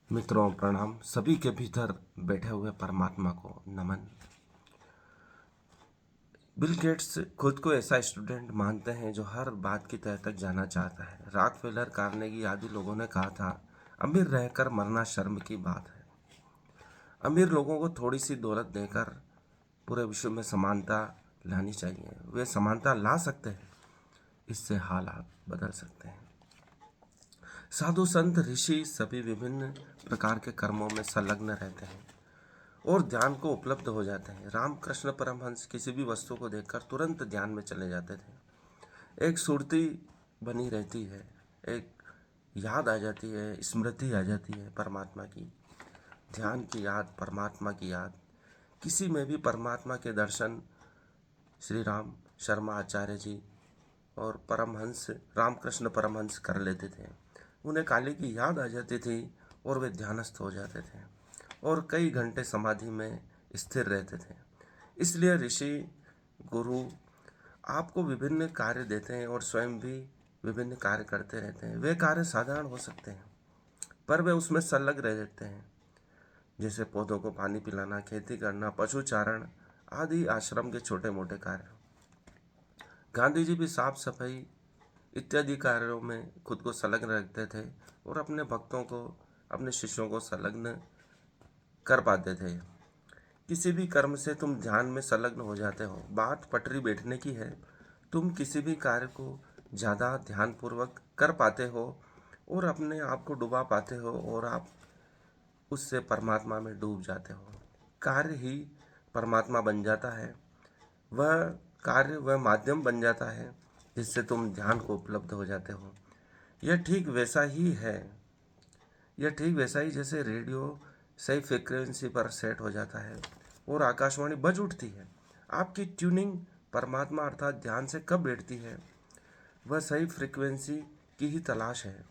मित्रों प्रणाम। सभी के भीतर बैठे हुए परमात्मा को नमन। बिल गेट्स खुद को ऐसा स्टूडेंट मानते हैं जो हर बात की तह तक जाना चाहता है। रॉकफेलर, कार्नेगी आदि लोगों ने कहा था, अमीर रहकर मरना शर्म की बात है। अमीर लोगों को थोड़ी सी दौलत देकर पूरे विश्व में समानता लानी चाहिए। वे समानता ला सकते हैं, इससे हालात बदल सकते हैं। साधु संत ऋषि सभी विभिन्न प्रकार के कर्मों में संलग्न रहते हैं और ध्यान को उपलब्ध हो जाते हैं। रामकृष्ण परमहंस किसी भी वस्तु को देखकर तुरंत ध्यान में चले जाते थे। एक सुरती बनी रहती है, एक याद आ जाती है, स्मृति आ जाती है परमात्मा की, ध्यान की याद, परमात्मा की याद। किसी में भी परमात्मा के दर्शन श्री राम शर्मा आचार्य जी और परमहंस रामकृष्ण परमहंस कर लेते थे। उन्हें काली की याद आ जाती थी और वे ध्यानस्थ हो जाते थे और कई घंटे समाधि में स्थिर रहते थे। इसलिए ऋषि गुरु आपको विभिन्न कार्य देते हैं और स्वयं भी विभिन्न कार्य करते रहते हैं। वे कार्य साधारण हो सकते हैं पर वे उसमें संलग्न रह जाते हैं, जैसे पौधों को पानी पिलाना, खेती करना, पशुचारण आदि आश्रम के छोटे मोटे कार्य। गांधी जी भी साफ सफाई इत्यादि कार्यों में खुद को संलग्न रखते थे और अपने भक्तों को, अपने शिष्यों को संलग्न कर पाते थे। किसी भी कर्म से तुम ध्यान में संलग्न हो जाते हो। बात पटरी बैठने की है। तुम किसी भी कार्य को ज़्यादा ध्यानपूर्वक कर पाते हो और अपने आप को डुबा पाते हो और आप उससे परमात्मा में डूब जाते हो। कार्य ही परमात्मा बन जाता है। वह कार्य, वह माध्यम बन जाता है जिससे तुम ध्यान को उपलब्ध हो जाते हो। यह ठीक वैसा ही है, यह ठीक वैसा ही जैसे रेडियो सही फ्रिक्वेंसी पर सेट हो जाता है और आकाशवाणी बज उठती है। आपकी ट्यूनिंग परमात्मा अर्थात ध्यान से कब बैठती है, वह सही फ्रिक्वेंसी की ही तलाश है।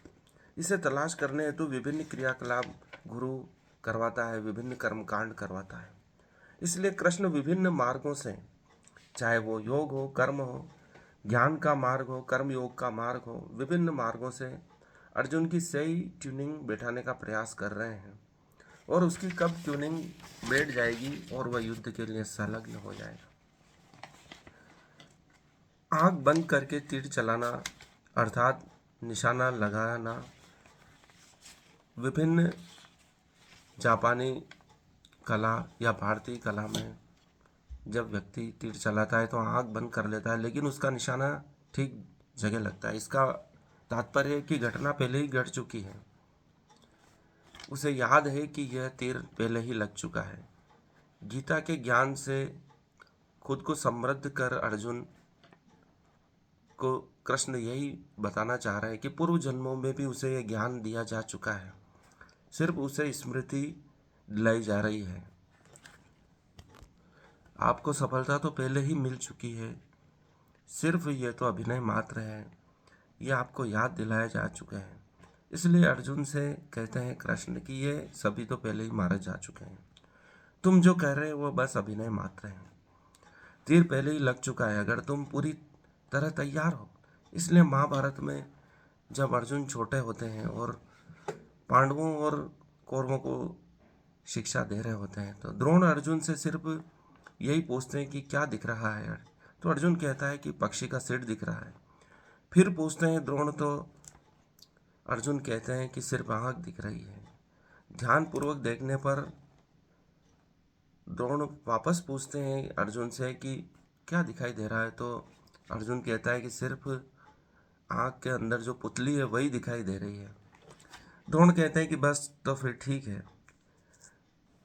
इसे तलाश करने हेतु विभिन्न क्रियाकलाप गुरु करवाता है, विभिन्न कर्मकांड करवाता है। इसलिए कृष्ण विभिन्न मार्गों से, चाहे वो योग हो, कर्म हो, ज्ञान का मार्ग हो, कर्म योग का मार्ग हो, विभिन्न मार्गों से अर्जुन की सही ट्यूनिंग बैठाने का प्रयास कर रहे हैं और उसकी कब ट्यूनिंग बैठ जाएगी और वह युद्ध के लिए संलग्न हो जाएगा। आँख बंद करके तीर चलाना अर्थात निशाना लगाना विभिन्न जापानी कला या भारतीय कला में जब व्यक्ति तीर चलाता है तो आँख बंद कर लेता है, लेकिन उसका निशाना ठीक जगह लगता है। इसका तात्पर्य है कि घटना पहले ही घट चुकी है, उसे याद है कि यह तीर पहले ही लग चुका है। गीता के ज्ञान से खुद को समृद्ध कर अर्जुन को कृष्ण यही बताना चाह रहे हैं कि पूर्व जन्मों में भी उसे यह ज्ञान दिया जा चुका है, सिर्फ उसे स्मृति दिलाई जा रही है। आपको सफलता तो पहले ही मिल चुकी है, सिर्फ यह तो अभिनय मात्र है, यह आपको याद दिलाया जा चुका है। इसलिए अर्जुन से कहते हैं कृष्ण कि ये सभी तो पहले ही मारे जा चुके हैं, तुम जो कह रहे हो वो बस अभिनय मात्र है। तीर पहले ही लग चुका है अगर तुम पूरी तरह तैयार हो। इसलिए महाभारत में जब अर्जुन छोटे होते हैं और पांडवों और कौरवों को शिक्षा दे रहे होते हैं तो द्रोण अर्जुन से सिर्फ यही पूछते हैं कि क्या दिख रहा है। तो अर्जुन कहता है कि पक्षी का सिर दिख रहा है। फिर पूछते हैं द्रोण तो अर्जुन कहते हैं कि सिर्फ आँख दिख रही है। ध्यान पूर्वक देखने पर द्रोण वापस पूछते हैं अर्जुन से कि क्या दिखाई दे रहा है, तो अर्जुन कहता है कि सिर्फ आँख के अंदर जो पुतली है वही दिखाई दे रही है। द्रोण कहते हैं कि बस तो फिर ठीक है।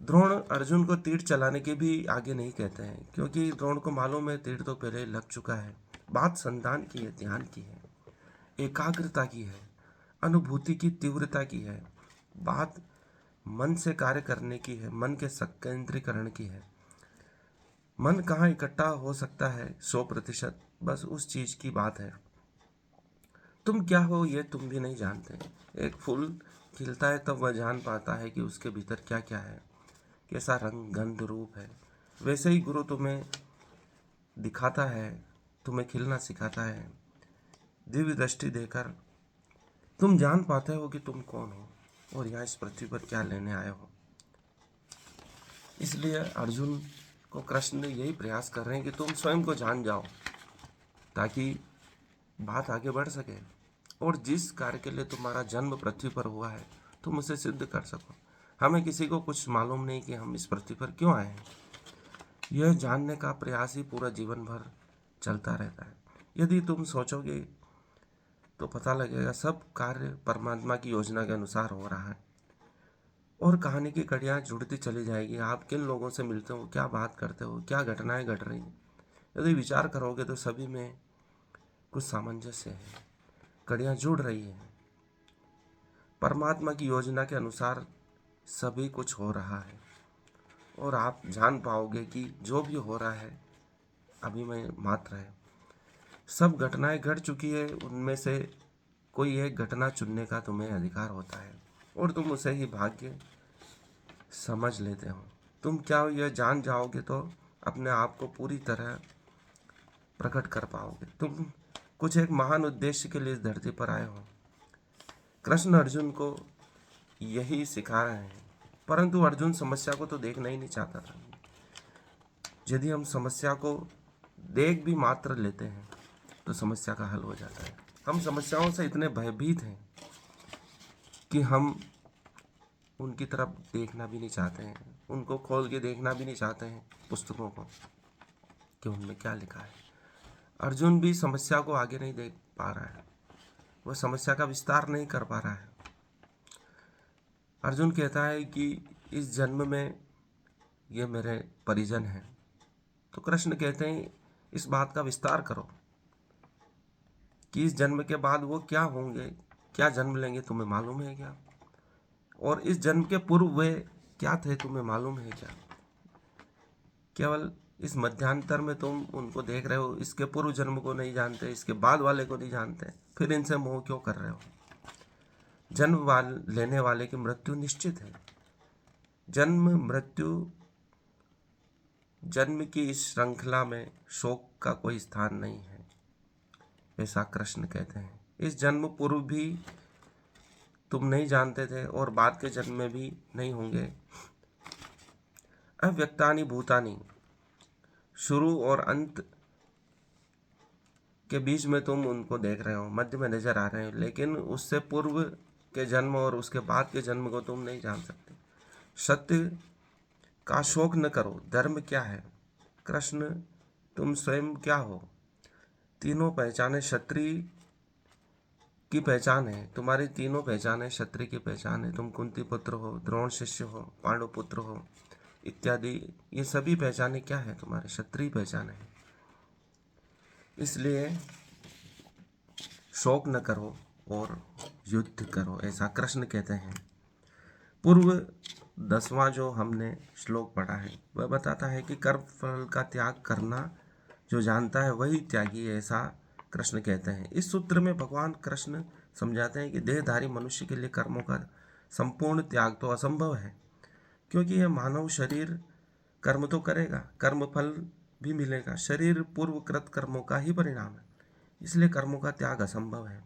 द्रोण अर्जुन को तीर चलाने के भी आगे नहीं कहते हैं क्योंकि द्रोण को मालूम है तीर तो पहले लग चुका है। बात संधान की है, ध्यान की है, एकाग्रता की है, अनुभूति की तीव्रता की है। बात मन से कार्य करने की है, मन के संकेंद्रीकरण की है। मन कहाँ इकट्ठा हो सकता है 100%, बस उस चीज की बात है। तुम क्या हो ये तुम भी नहीं जानते। एक फूल खिलता है तब वह जान पाता है कि उसके भीतर क्या क्या है, कैसा रंग गंध रूप है। वैसे ही गुरु तुम्हें दिखाता है, तुम्हें खिलना सिखाता है। दिव्य दृष्टि देकर तुम जान पाते हो कि तुम कौन हो। और यहाँ इस पृथ्वी पर क्या लेने आए हो। इसलिए अर्जुन को कृष्ण यही प्रयास कर रहे हैं कि तुम स्वयं को जान जाओ, ताकि बात आगे बढ़ सके और जिस कार्य के लिए तुम्हारा जन्म पृथ्वी पर हुआ है तुम उसे सिद्ध कर सको। हमें किसी को कुछ मालूम नहीं कि हम इस पृथ्वी पर क्यों आए हैं। यह जानने का प्रयास ही पूरा जीवन भर चलता रहता है। यदि तुम सोचोगे तो पता लगेगा सब कार्य परमात्मा की योजना के अनुसार हो रहा है और कहानी की कड़ियाँ जुड़ती चली जाएगी। आप किन लोगों से मिलते हो, क्या बात करते हो, क्या घटनाएं घट रही हैं, यदि विचार करोगे तो सभी में कुछ सामंजस्य है, कड़ियाँ जुड़ रही हैं। परमात्मा की योजना के अनुसार सभी कुछ हो रहा है और आप जान पाओगे कि जो भी हो रहा है अभी में मात्र है। सब घटनाएं घट चुकी है, उनमें से कोई एक घटना चुनने का तुम्हें अधिकार होता है और तुम उसे ही भाग्य समझ लेते हो। तुम क्या हो यह जान जाओगे तो अपने आप को पूरी तरह प्रकट कर पाओगे। तुम कुछ एक महान उद्देश्य के लिए इस धरती पर आए हो। कृष्ण अर्जुन को यही सिखा रहे हैं, परंतु अर्जुन समस्या को तो देखना ही नहीं चाहता था। यदि हम समस्या को देख भी मात्र लेते हैं तो समस्या का हल हो जाता है। हम समस्याओं से इतने भयभीत हैं कि हम उनकी तरफ देखना भी नहीं चाहते हैं, उनको खोल के देखना भी नहीं चाहते हैं पुस्तकों को कि उनमें क्या लिखा है। अर्जुन भी समस्या को आगे नहीं देख पा रहा है, वह समस्या का विस्तार नहीं कर पा रहा है। अर्जुन कहता है कि इस जन्म में ये मेरे परिजन हैं, तो कृष्ण कहते हैं इस बात का विस्तार करो कि इस जन्म के बाद वो क्या होंगे, क्या जन्म लेंगे, तुम्हें मालूम है क्या? और इस जन्म के पूर्व वे क्या थे, तुम्हें मालूम है क्या? केवल इस मध्यांतर में तुम उनको देख रहे हो, इसके पूर्व जन्म को नहीं जानते, इसके बाद वाले को नहीं जानते, फिर इनसे मोह क्यों कर रहे हो? जन्म लेने वाले की मृत्यु निश्चित है। जन्म मृत्यु जन्म की इस श्रृंखला में शोक का कोई स्थान नहीं है, ऐसा कृष्ण कहते हैं। इस जन्म पूर्व भी तुम नहीं जानते थे और बाद के जन्म में भी नहीं होंगे। अव्यक्तानि भूतानि, शुरू और अंत के बीच में तुम उनको देख रहे हो, मध्य में नजर आ रहे हो, लेकिन उससे पूर्व के जन्म और उसके बाद के जन्म को तुम नहीं जान सकते। सत्य का शोक न करो। धर्म क्या है? कृष्ण तुम स्वयं क्या हो? तीनों पहचाने क्षत्रिय की पहचान है, तुम्हारी तीनों पहचान है, क्षत्रिय की पहचान है। तुम कुंती पुत्र हो, द्रोण शिष्य हो, पांडु पुत्र हो इत्यादि, ये सभी पहचाने क्या है? तुम्हारी क्षत्रिय पहचान है। इसलिए शोक न करो और युद्ध करो, ऐसा कृष्ण कहते हैं। पूर्व 10वां जो हमने श्लोक पढ़ा है वह बताता है कि कर्म फल का त्याग करना जो जानता है वही त्यागी है, ऐसा कृष्ण कहते हैं। इस सूत्र में भगवान कृष्ण समझाते हैं कि देहधारी मनुष्य के लिए कर्मों का संपूर्ण त्याग तो असंभव है, क्योंकि यह मानव शरीर कर्म तो करेगा, कर्म फल भी मिलेगा, शरीर पूर्वकृत कर्मों का ही परिणाम है, इसलिए कर्मों का त्याग असंभव है।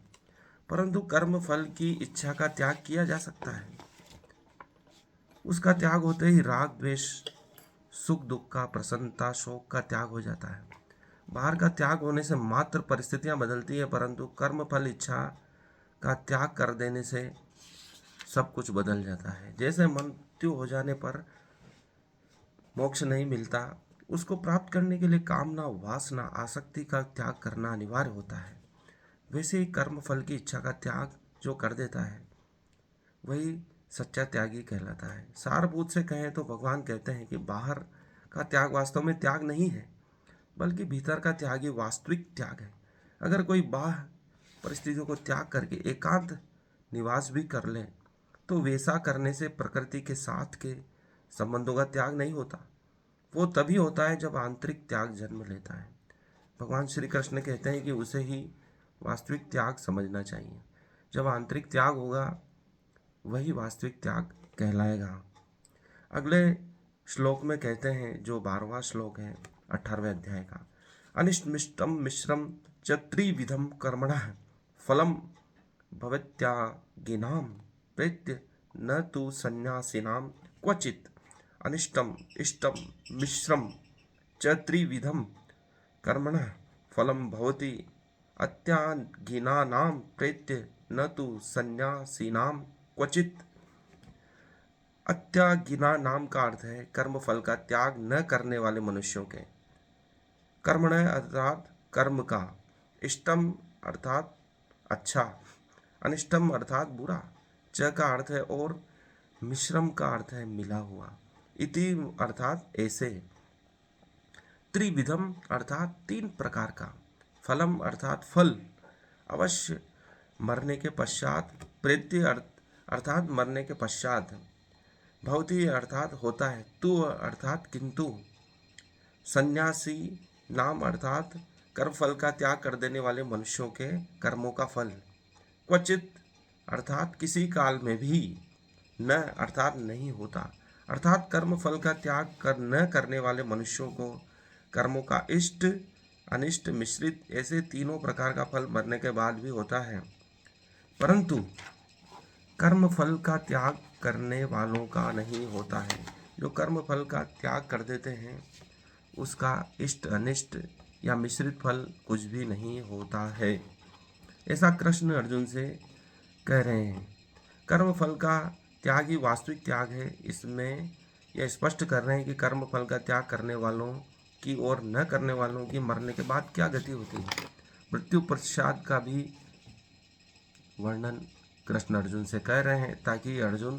परंतु कर्म फल की इच्छा का त्याग किया जा सकता है। उसका त्याग होते ही राग द्वेष, सुख दुख का, प्रसन्नता शोक का त्याग हो जाता है। बाहर का त्याग होने से मात्र परिस्थितियां बदलती है, परंतु कर्म फल इच्छा का त्याग कर देने से सब कुछ बदल जाता है। जैसे मृत्यु हो जाने पर मोक्ष नहीं मिलता, उसको प्राप्त करने के लिए कामना, वासना, आसक्ति का त्याग करना अनिवार्य होता है, वैसे ही कर्म फल की इच्छा का त्याग जो कर देता है वही सच्चा त्यागी कहलाता है। सारभूत से कहें तो भगवान कहते हैं कि बाहर का त्याग वास्तव में त्याग नहीं है, बल्कि भीतर का त्याग ही वास्तविक त्याग है। अगर कोई बाह्य परिस्थितियों को त्याग करके एकांत निवास भी कर ले तो वैसा करने से प्रकृति के साथ के संबंधों का त्याग नहीं होता, वो तभी होता है जब आंतरिक त्याग जन्म लेता है। भगवान श्री कृष्ण कहते हैं कि उसे ही वास्तविक त्याग समझना चाहिए। जब आंतरिक त्याग होगा वही वास्तविक त्याग कहलाएगा। अगले श्लोक में कहते हैं, जो 12वां श्लोक है 18वें अध्याय का, अनिष्मिष्टम मिश्रम च त्रिविधम कर्मणः फलम भवत्यागिनाम प्रेत्य न तु सन्न्यासिनां क्वचित् अनिष्टम इष्टम मिश्रम च त्रिविधम कर्मणः फलं भवति अत्यागिनानां प्रेत्य न तु सन्न्यासिनां क्वचित्। अत्यागिना नाम का अर्थ है कर्म फल का त्याग न करने वाले मनुष्यों के। कर्मणः अर्थात कर्म का, इष्टम अर्थात अच्छा, अनिष्टम अर्थात बुरा, च का अर्थ है और, मिश्रम का अर्थ है मिला हुआ, इति अर्थात ऐसे, त्रिविधम अर्थात तीन प्रकार का, फलम अर्थात फल, अवश्य मरने के पश्चात, प्रेत्य अर्थात मरने के पश्चात, भवति अर्थात होता है, तु अर्थात किंतु, सन्यासी नाम अर्थात कर्म फल का त्याग कर देने वाले मनुष्यों के कर्मों का फल, क्वचित अर्थात किसी काल में भी, न अर्थात नहीं होता, अर्थात कर्म फल का त्याग कर न करने वाले मनुष्यों को कर्मों का इष्ट अनिष्ट मिश्रित ऐसे तीनों प्रकार का फल मरने के बाद भी होता है। परंतु कर्म फल का त्याग करने वालों का नहीं होता है। जो कर्म फल का त्याग कर देते हैं उसका इष्ट अनिष्ट या मिश्रित फल कुछ भी नहीं होता है। ऐसा कृष्ण अर्जुन से कह रहे हैं। कर्म फल का त्याग ही वास्तविक त्याग है। इसमें यह स्पष्ट कर रहे हैं कि कर्म फल का त्याग करने वालों की और न करने वालों की मरने के बाद क्या गति होती है। मृत्यु पश्चात का भी वर्णन कृष्ण अर्जुन से कह रहे हैं ताकि अर्जुन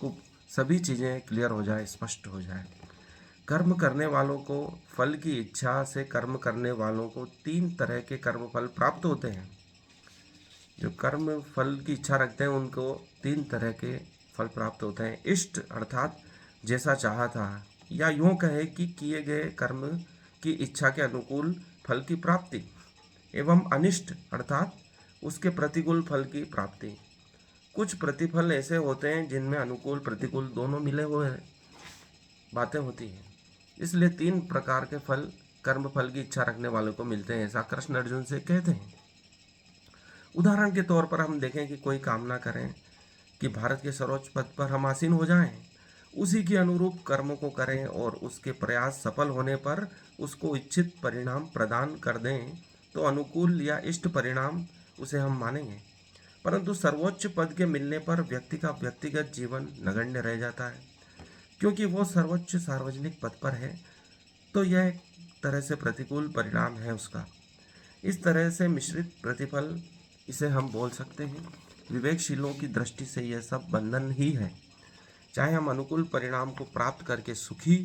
को सभी चीज़ें क्लियर हो जाए, स्पष्ट हो जाए। कर्म करने वालों को फल की इच्छा से कर्म करने वालों को तीन तरह के कर्म फल प्राप्त होते हैं। जो कर्म फल की इच्छा रखते हैं उनको तीन तरह के फल प्राप्त होते हैं। इष्ट अर्थात जैसा चाहा था, या यूँ कहे कि किए गए कर्म की इच्छा के अनुकूल फल की प्राप्ति, एवं अनिष्ट अर्थात उसके प्रतिकूल फल की प्राप्ति। कुछ प्रतिफल ऐसे होते हैं जिनमें अनुकूल प्रतिकूल दोनों मिले हुए बातें होती हैं। इसलिए तीन प्रकार के फल कर्म फल की इच्छा रखने वालों को मिलते हैं, ऐसा कृष्ण अर्जुन से कहते हैं। उदाहरण के तौर पर हम देखें कि कोई कामना करें कि भारत के सर्वोच्च पद पर हम आसीन हो जाएं, उसी के अनुरूप कर्मों को करें और उसके प्रयास सफल होने पर उसको इच्छित परिणाम प्रदान कर दें तो अनुकूल या इष्ट परिणाम उसे हम मानेंगे। परंतु सर्वोच्च पद के मिलने पर व्यक्ति का व्यक्तिगत जीवन नगण्य रह जाता है, क्योंकि वो सर्वोच्च सार्वजनिक पद पर है, तो यह एक तरह से प्रतिकूल परिणाम है उसका। इस तरह से मिश्रित प्रतिफल इसे हम बोल सकते हैं। विवेकशीलों की दृष्टि से यह सब बंधन ही है। चाहे हम अनुकूल परिणाम को प्राप्त करके सुखी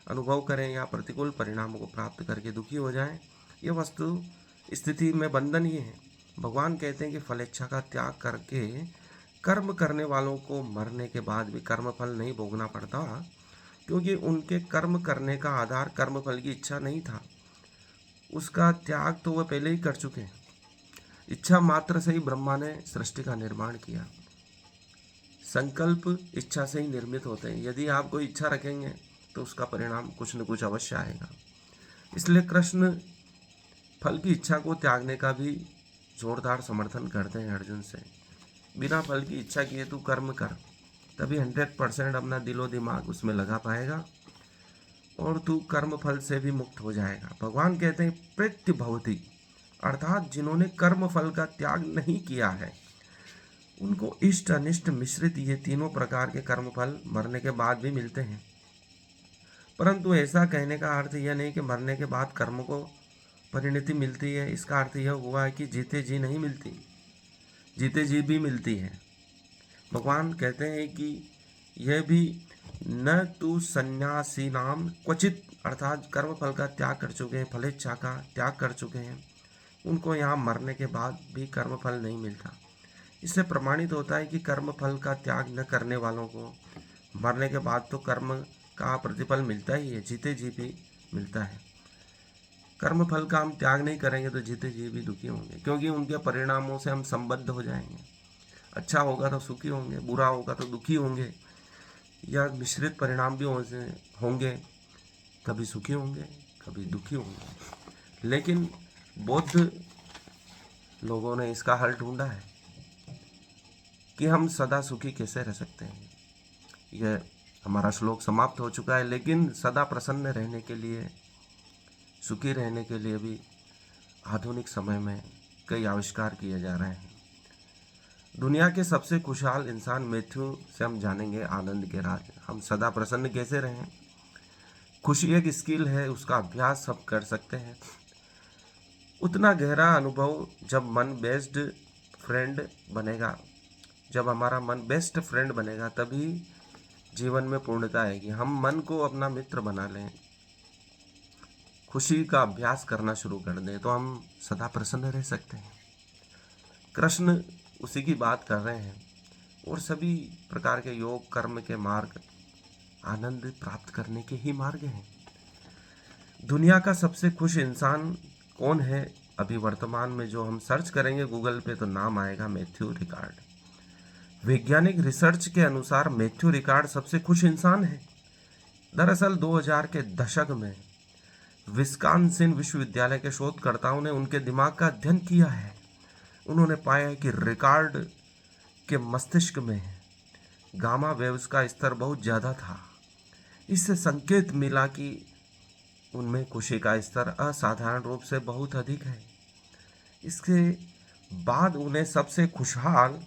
अनुभव करें या प्रतिकूल परिणामों को प्राप्त करके दुखी हो जाएं, ये वस्तु स्थिति में बंधन ही है। भगवान कहते हैं कि फलेच्छा का त्याग करके कर्म करने वालों को मरने के बाद भी कर्म फल नहीं भोगना पड़ता, क्योंकि उनके कर्म करने का आधार कर्म फल की इच्छा नहीं था। उसका त्याग तो वह पहले ही कर चुके हैं। इच्छा मात्र से ही ब्रह्मा ने सृष्टि का निर्माण किया। संकल्प इच्छा से ही निर्मित होते हैं। यदि आप कोई इच्छा रखेंगे तो उसका परिणाम कुछ न कुछ अवश्य आएगा। इसलिए कृष्ण फल की इच्छा को त्यागने का भी जोरदार समर्थन करते हैं अर्जुन से। बिना फल की इच्छा किए तू कर्म कर, तभी 100% अपना दिलो दिमाग उसमें लगा पाएगा और तू कर्म फल से भी मुक्त हो जाएगा। भगवान कहते हैं प्रत्य भवति, अर्थात जिन्होंने कर्म फल का त्याग नहीं किया है उनको इष्ट अनिष्ट मिश्रित ये तीनों प्रकार के कर्म फल मरने के बाद भी मिलते हैं। परंतु ऐसा कहने का अर्थ यह नहीं कि मरने के बाद कर्म को परिणति मिलती है। इसका अर्थ यह हुआ है कि जीते जी नहीं मिलती, जीते जी भी मिलती है। भगवान कहते हैं कि यह भी न तु सन्यासी नाम क्वचित, अर्थात कर्म फल का त्याग कर चुके हैं, फलेच्छा का त्याग कर चुके हैं, उनको यहाँ मरने के बाद भी कर्म फल नहीं मिलता। इससे प्रमाणित होता है कि कर्म फल का त्याग न करने वालों को मरने के बाद तो कर्म का प्रतिफल मिलता ही है, जीते जी भी मिलता है। कर्म फल का हम त्याग नहीं करेंगे तो जीते जी भी दुखी होंगे, क्योंकि उनके परिणामों से हम संबद्ध हो जाएंगे। अच्छा होगा तो सुखी होंगे, बुरा होगा तो दुखी होंगे, या मिश्रित परिणाम भी होंगे, कभी सुखी होंगे कभी दुखी होंगे। लेकिन बौद्ध लोगों ने इसका हल ढूंढा है कि हम सदा सुखी कैसे रह सकते हैं। यह हमारा श्लोक समाप्त हो चुका है, लेकिन सदा प्रसन्न रहने के लिए, सुखी रहने के लिए भी आधुनिक समय में कई आविष्कार किए जा रहे हैं। दुनिया के सबसे खुशहाल इंसान मैथ्यू से हम जानेंगे आनंद के राज। हम सदा प्रसन्न कैसे रहें। खुशी एक स्किल है, उसका अभ्यास सब कर सकते हैं। उतना गहरा अनुभव जब मन बेस्ट फ्रेंड बनेगा, जब हमारा मन बेस्ट फ्रेंड बनेगा, तभी जीवन में पूर्णता आएगी। हम मन को अपना मित्र बना लें, खुशी का अभ्यास करना शुरू कर दें, तो हम सदा प्रसन्न रह सकते हैं। कृष्ण उसी की बात कर रहे हैं। और सभी प्रकार के योग कर्म के मार्ग आनंद प्राप्त करने के ही मार्ग हैं। दुनिया का सबसे खुश इंसान कौन है? अभी वर्तमान में जो हम सर्च करेंगे गूगल पे तो नाम आएगा मैथ्यू रिकार्ड। वैज्ञानिक रिसर्च के अनुसार मैथ्यू रिकार्ड सबसे खुश इंसान है। दरअसल 2000 के दशक में विस्कॉन्सिन विश्वविद्यालय के शोधकर्ताओं ने उनके दिमाग का अध्ययन किया है। उन्होंने पाया कि रिकार्ड के मस्तिष्क में गामा वेव्स का स्तर बहुत ज़्यादा था। इससे संकेत मिला कि उनमें खुशी का स्तर असाधारण रूप से बहुत अधिक है। इसके बाद उन्हें सबसे खुशहाल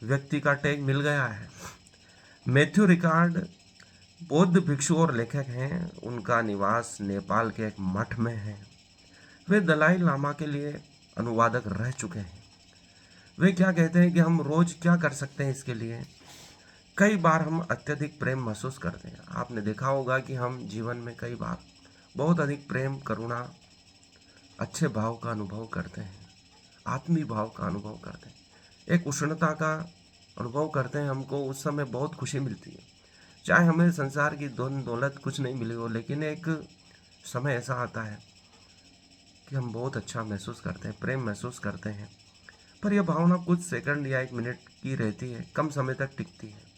व्यक्ति का टैग मिल गया है। मैथ्यू रिकार्ड बौद्ध भिक्षु और लेखक हैं। उनका निवास नेपाल के एक मठ में है। वे दलाई लामा के लिए अनुवादक रह चुके हैं। वे क्या कहते हैं कि हम रोज क्या कर सकते हैं इसके लिए। कई बार हम अत्यधिक प्रेम महसूस करते हैं। आपने देखा होगा कि हम जीवन में कई बार बहुत अधिक प्रेम, करुणा, अच्छे भाव का अनुभव करते हैं, आत्मीय भाव का अनुभव करते हैं, एक उष्णता का अनुभव करते हैं। हमको उस समय बहुत खुशी मिलती है, चाहे हमें संसार की धन दौलत कुछ नहीं मिली हो, लेकिन एक समय ऐसा आता है कि हम बहुत अच्छा महसूस करते हैं, प्रेम महसूस करते हैं। पर यह भावना कुछ सेकंड या 1 मिनट की रहती है, कम समय तक टिकती है।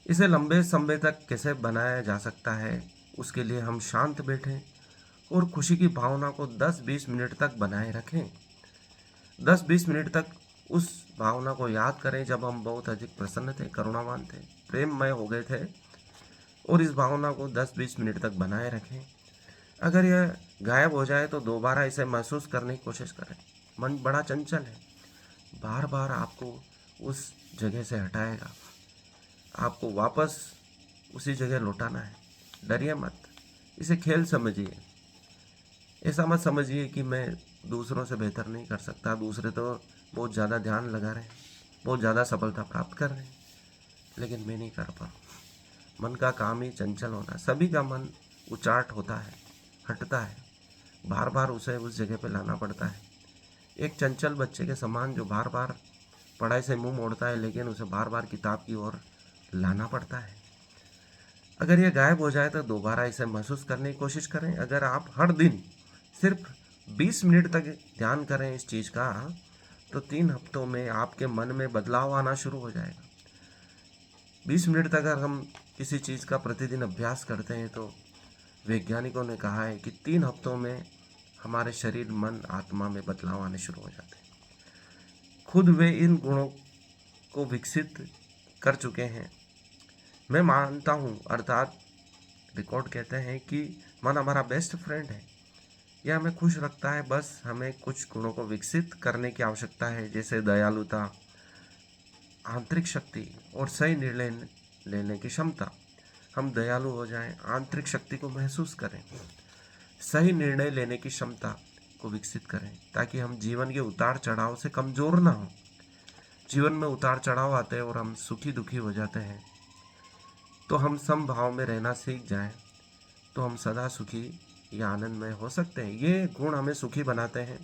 इसे लंबे समय तक कैसे बनाया जा सकता है, उसके लिए हम शांत बैठें और खुशी की भावना को 10-20 मिनट तक बनाए रखें। 10-20 मिनट तक उस भावना को याद करें जब हम बहुत अधिक प्रसन्न थे, करुणावान थे, प्रेममय हो गए थे, और इस भावना को 10-20 मिनट तक बनाए रखें। अगर यह गायब हो जाए तो दोबारा इसे महसूस करने की कोशिश करें। मन बड़ा चंचल है, बार बार आपको उस जगह से हटाएगा, आपको वापस उसी जगह लौटाना है। डरिए मत, इसे खेल समझिए। ऐसा मत समझिए कि मैं दूसरों से बेहतर नहीं कर सकता, दूसरे तो बहुत ज़्यादा ध्यान लगा रहे हैं, बहुत ज़्यादा सफलता प्राप्त कर रहे हैं, लेकिन मैं नहीं कर पा। मन का काम ही चंचल होना। सभी का मन उचाट होता है, हटता है, बार बार उसे उस जगह पे लाना पड़ता है। एक चंचल बच्चे के समान जो बार बार पढ़ाई से मुंह मोड़ता है, लेकिन उसे बार बार किताब की ओर लाना पड़ता है। अगर ये गायब हो जाए तो दोबारा इसे महसूस करने की कोशिश करें। अगर आप हर दिन सिर्फ 20 मिनट तक ध्यान करें इस चीज़ का, तो 3 हफ्तों में आपके मन में बदलाव आना शुरू हो जाएगा। 20 मिनट तक अगर हम किसी चीज़ का प्रतिदिन अभ्यास करते हैं तो वैज्ञानिकों ने कहा है कि 3 हफ्तों में हमारे शरीर, मन, आत्मा में बदलाव आने शुरू हो जाते हैं। खुद वे इन गुणों को विकसित कर चुके हैं। मैं मानता हूँ, अर्थात रिकॉर्ड कहते हैं कि मन हमारा बेस्ट फ्रेंड है। यह हमें खुश रखता है, बस हमें कुछ गुणों को विकसित करने की आवश्यकता है, जैसे दयालुता, आंतरिक शक्ति और सही निर्णय लेने की क्षमता। हम दयालु हो जाएं, आंतरिक शक्ति को महसूस करें, सही निर्णय लेने की क्षमता को विकसित करें, ताकि हम जीवन के उतार चढ़ाव से कमज़ोर ना हो। जीवन में उतार चढ़ाव आते हैं और हम सुखी दुखी हो जाते हैं, तो हम समभाव में रहना सीख जाएं, तो हम सदा सुखी या आनंदमय हो सकते हैं। ये गुण हमें सुखी बनाते हैं।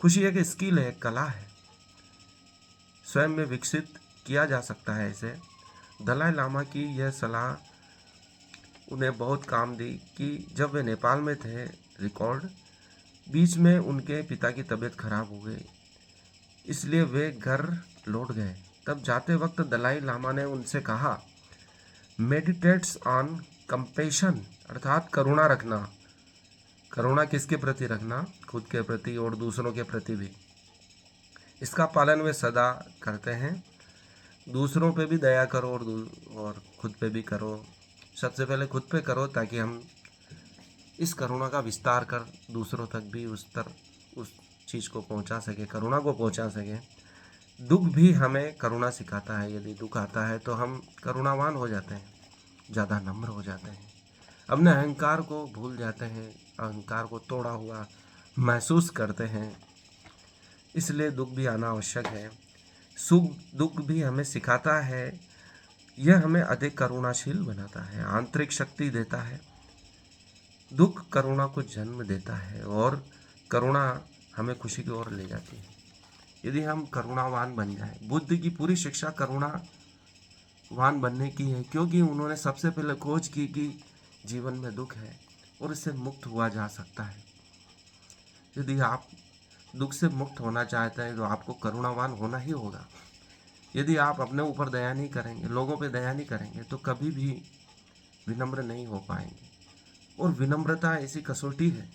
खुशी एक स्किल है, कला है, स्वयं में विकसित किया जा सकता है इसे। दलाई लामा की यह सलाह उन्हें बहुत काम दी कि जब वे नेपाल में थे, रिकॉर्ड बीच में उनके पिता की तबीयत खराब हो गई, इसलिए वे घर लौट गए। तब जाते वक्त दलाई लामा ने उनसे कहा, मेडिटेट्स ऑन कंपेशन, अर्थात करुणा रखना। करुणा किसके प्रति रखना? खुद के प्रति और दूसरों के प्रति भी। इसका पालन वे सदा करते हैं। दूसरों पे भी दया करो और खुद पे भी करो। सबसे पहले खुद पे करो ताकि हम इस करुणा का विस्तार कर दूसरों तक भी उस चीज़ को पहुंचा सके, करुणा को पहुंचा सके। दुख भी हमें करुणा सिखाता है। यदि दुख आता है तो हम करुणावान हो जाते हैं, ज़्यादा नम्र हो जाते हैं, अपने अहंकार को भूल जाते हैं, अहंकार को तोड़ा हुआ महसूस करते हैं। इसलिए दुख भी आना आवश्यक है। सुख दुख भी हमें सिखाता है। यह हमें अधिक करुणाशील बनाता है, आंतरिक शक्ति देता है। दुख करुणा को जन्म देता है और करुणा हमें खुशी की ओर ले जाती है। यदि हम करुणावान बन जाए, बुद्ध की पूरी शिक्षा करुणावान बनने की है, क्योंकि उन्होंने सबसे पहले खोज की कि जीवन में दुख है और इससे मुक्त हुआ जा सकता है। यदि आप दुख से मुक्त होना चाहते हैं तो आपको करुणावान होना ही होगा। यदि आप अपने ऊपर दया नहीं करेंगे, लोगों पे दया नहीं करेंगे, तो कभी भी विनम्र नहीं हो पाएंगे। और विनम्रता ऐसी कसौटी है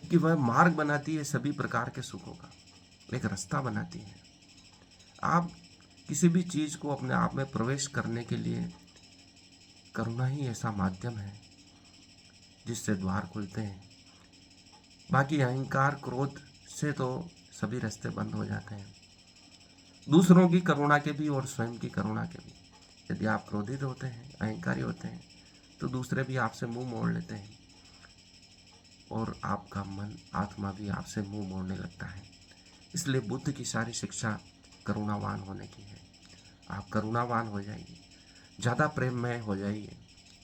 कि वह मार्ग बनाती है सभी प्रकार के सुखों का, एक रास्ता बनाती है। आप किसी भी चीज़ को अपने आप में प्रवेश करने के लिए करुणा ही ऐसा माध्यम है जिससे द्वार खुलते हैं। बाकी अहंकार क्रोध से तो सभी रास्ते बंद हो जाते हैं, दूसरों की करुणा के भी और स्वयं की करुणा के भी। यदि आप क्रोधित होते हैं, अहंकारी होते हैं, तो दूसरे भी आपसे मुंह मोड़ लेते हैं और आपका मन आत्मा भी आपसे मुंह मोड़ने लगता है। इसलिए बुद्ध की सारी शिक्षा करुणावान होने की है। आप करुणावान हो जाइए, ज़्यादा प्रेममय हो जाइए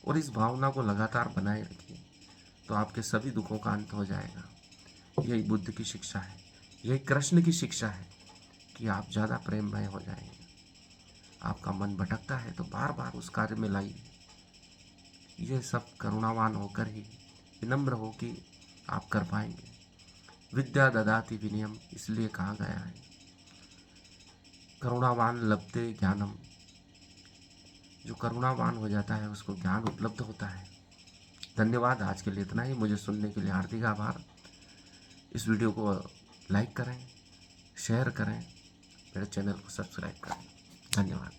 और इस भावना को लगातार बनाए रखिए, तो आपके सभी दुखों का अंत हो जाएगा। यही बुद्ध की शिक्षा है, यही कृष्ण की शिक्षा है कि आप ज़्यादा प्रेममय हो जाएंगे। आपका मन भटकता है तो बार बार उस कार्य में लाइए। ये सब करुणावान होकर ही, विनम्र हो कि आप कर पाएंगे। विद्या ददाति विनयम इसलिए कहा गया है। करुणावान लभते ज्ञानम, जो करुणावान हो जाता है उसको ज्ञान उपलब्ध होता है। धन्यवाद। आज के लिए इतना ही। मुझे सुनने के लिए हार्दिक आभार। इस वीडियो को लाइक करें, शेयर करें, मेरे चैनल को सब्सक्राइब करें। धन्यवाद।